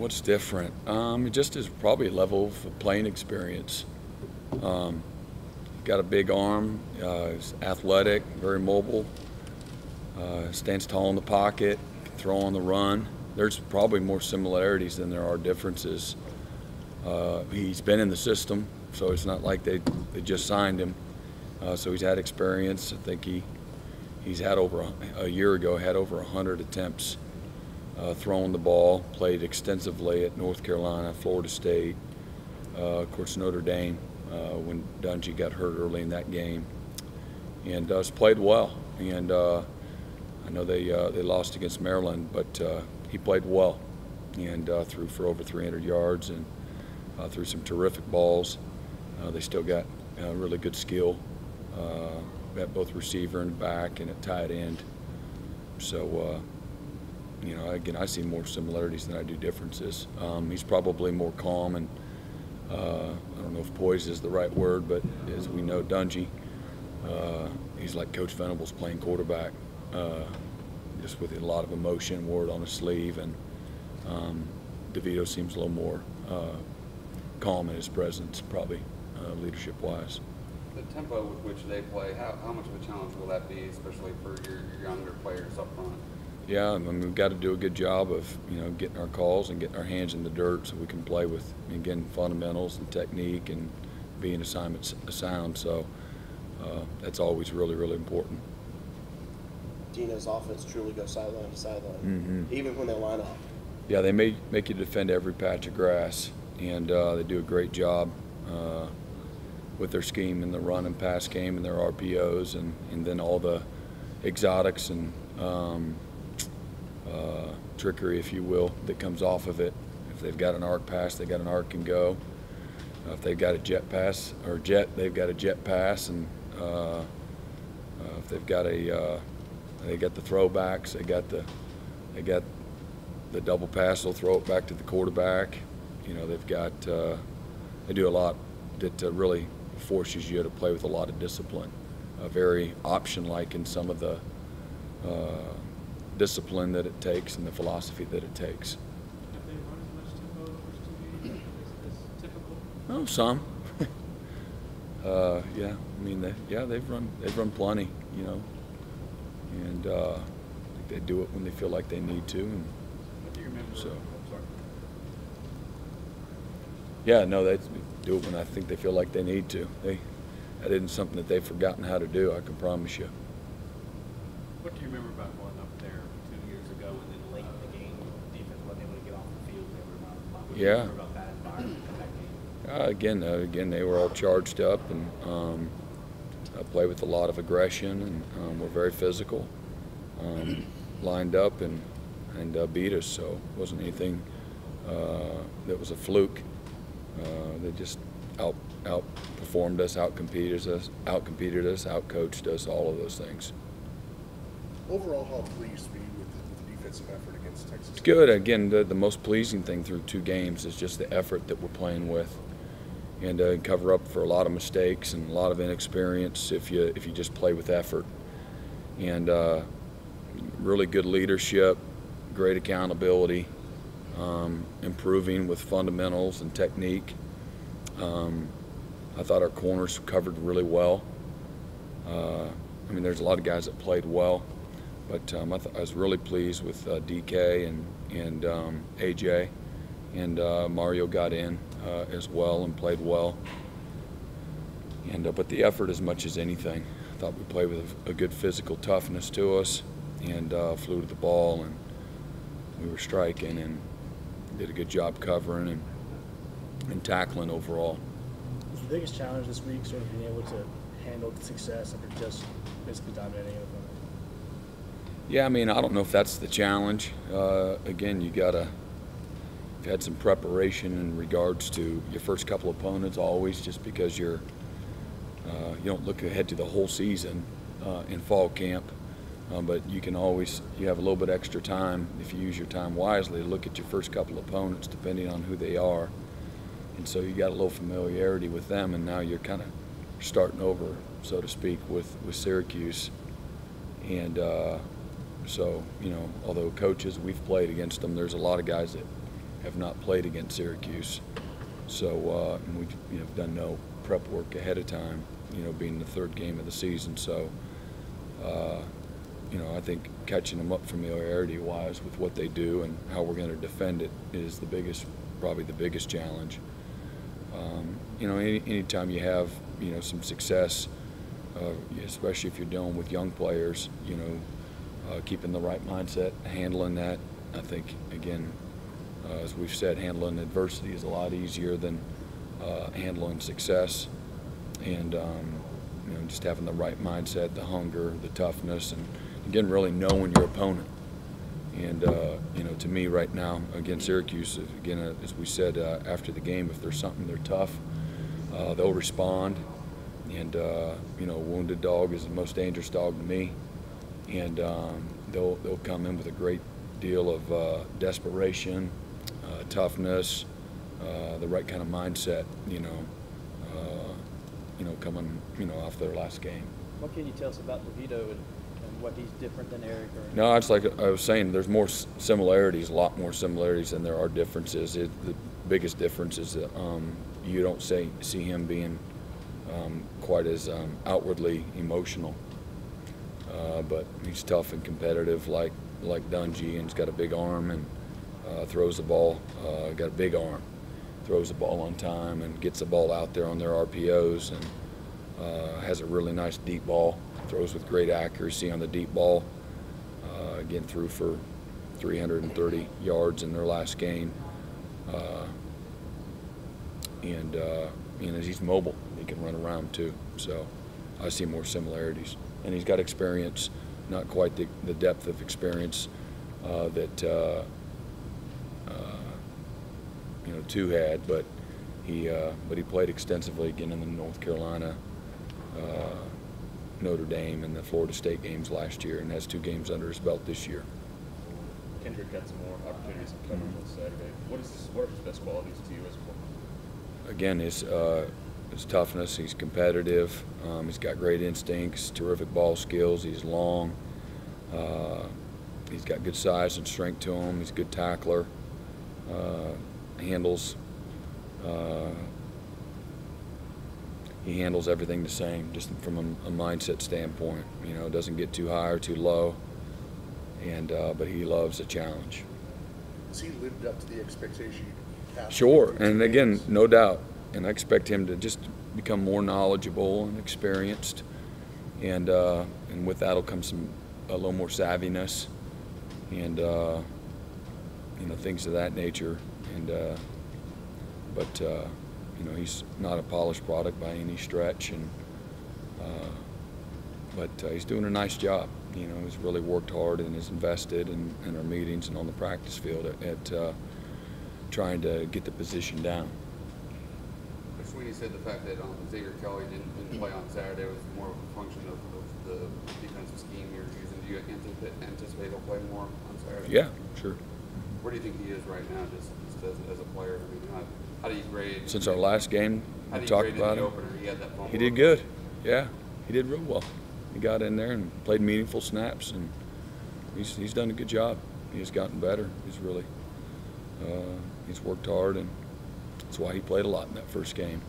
What's different? It just is probably a level of playing experience. Got a big arm, he's athletic, very mobile, stands tall in the pocket, can throw on the run. There's probably more similarities than there are differences. He's been in the system, so it's not like they just signed him. So he's had experience. I think he's had a year ago had over 100 attempts throwing the ball, played extensively at North Carolina, Florida State, of course Notre Dame when Dungey got hurt early in that game, and has played well. And I know they lost against Maryland, but he played well and threw for over 300 yards and threw some terrific balls. They still got really good skill at both receiver and back and at tight end. So, you know, again, I see more similarities than I do differences. He's probably more calm and I don't know if poised is the right word, but as we know, Dungey, he's like Coach Venables playing quarterback, just with a lot of emotion, word on his sleeve, and Devito seems a little more calm in his presence, probably leadership-wise. The tempo with which they play, how much of a challenge will that be, especially for your younger players up front? Yeah, I mean, we've got to do a good job of, you know, getting our calls and getting our hands in the dirt so we can play with, again, fundamentals and technique and being assignment sound. So that's always really, really important. Dino's offense truly goes sideline to sideline, even when they line up. Yeah, they make you defend every patch of grass, and they do a great job with their scheme in the run and pass game and their RPOs and then all the exotics and trickery, if you will, that comes off of it. If they've got an arc pass, they got an arc and go. If they've got a jet pass or jet, they've got a jet pass, and if they've got they got the throwbacks, they got the double pass. They'll throw it back to the quarterback. You know, they've got they do a lot that really forces you to play with a lot of discipline. Very option-like in some of the discipline that it takes and the philosophy that it takes. Have they run as much tempo in the first 2 games as typical? Oh, some. Yeah, I mean, they've run plenty, you know, and I think they do it when they feel like they need to. And What do you remember? so, I'm sorry. yeah, no, they do it when I think they feel like they need to. That isn't something that they've forgotten how to do, I can promise you. What do you remember about going up there 2 years ago and then late in the game, defense wasn't able to get off the field? What do you remember about that environment in that game? Again, they were all charged up and play with a lot of aggression and were very physical, lined up and beat us. So it wasn't anything that was a fluke. They just outperformed us, outcompeted us, outcoached us, all of those things. Overall, how pleased were you with the defensive effort against Texas? It's good. Again, the most pleasing thing through 2 games is just the effort that we're playing with, and cover up for a lot of mistakes and a lot of inexperience if you just play with effort. And really good leadership, great accountability, improving with fundamentals and technique. I thought our corners covered really well. I mean, there's a lot of guys that played well, but I was really pleased with DK and AJ, and Mario got in as well and played well. And but the effort as much as anything. I thought we played with a good physical toughness to us, and flew to the ball, and we were striking and did a good job covering and tackling overall. Was the biggest challenge this week sort of being able to handle the success after just basically dominating it? Yeah, I mean, I don't know if that's the challenge. Again, you've had some preparation in regards to your first couple opponents always, just because you don't look ahead to the whole season in fall camp. But you have a little bit extra time if you use your time wisely to look at your first couple opponents depending on who they are. And so you got a little familiarity with them, and now you're kind of starting over, so to speak, with Syracuse. And so, you know, although coaches, we've played against them, there's a lot of guys that have not played against Syracuse. So and we've done no prep work ahead of time, being the third game of the season. So, I think catching them up familiarity-wise with what they do and how we're going to defend it is probably the biggest challenge. Anytime you have, some success, especially if you're dealing with young players, keeping the right mindset, handling that. I think, again, as we've said, handling adversity is a lot easier than handling success. And, just having the right mindset, the hunger, the toughness, and, again, really knowing your opponent. And, to me right now, against Syracuse, again, as we said after the game, if there's something they're tough, they'll respond. And, a wounded dog is the most dangerous dog to me. And they'll come in with a great deal of desperation, toughness, the right kind of mindset, coming, off their last game. What can you tell us about Devito and what he's different than Eric? No, it's like I was saying, there's more similarities, a lot more similarities than there are differences. The biggest difference is that you don't see him being quite as outwardly emotional. But he's tough and competitive like Dungey, and he's got a big arm and throws the ball, got a big arm, throws the ball on time and gets the ball out there on their RPOs, and has a really nice deep ball, throws with great accuracy on the deep ball. Again, threw for 330 yards in their last game. And he's mobile. He can run around too. So I see more similarities. And he's got experience, not quite the depth of experience that Two had, but he played extensively again in the North Carolina, Notre Dame, and the Florida State games last year, and has 2 games under his belt this year. Kendrick got some more opportunities to come on Saturday. What are his best qualities to you as a player? Again, his toughness. He's competitive. He's got great instincts, terrific ball skills. He's long. He's got good size and strength to him. He's a good tackler. He handles everything the same, just from a mindset standpoint. Doesn't get too high or too low, and but he loves a challenge. Has he lived up to the expectation you have? Sure, and again, no doubt. And I expect him to just become more knowledgeable and experienced, and with that'll come a little more savviness, and things of that nature. And but he's not a polished product by any stretch, and but he's doing a nice job. He's really worked hard and is invested in our meetings and on the practice field at trying to get the position down. When you said the fact that Xavier Kelly didn't play on Saturday was more of a function of the defensive scheme you're using. Do you anticipate he'll play more on Saturday? Yeah, sure. Where do you think he is right now, just as a player? I mean, how do you grade? Since our last game, we talked about him. He had that fumble. He did good. Yeah, he did real well. He got in there and played meaningful snaps, and he's done a good job. He's gotten better. He's really he's worked hard, and that's why he played a lot in that first game.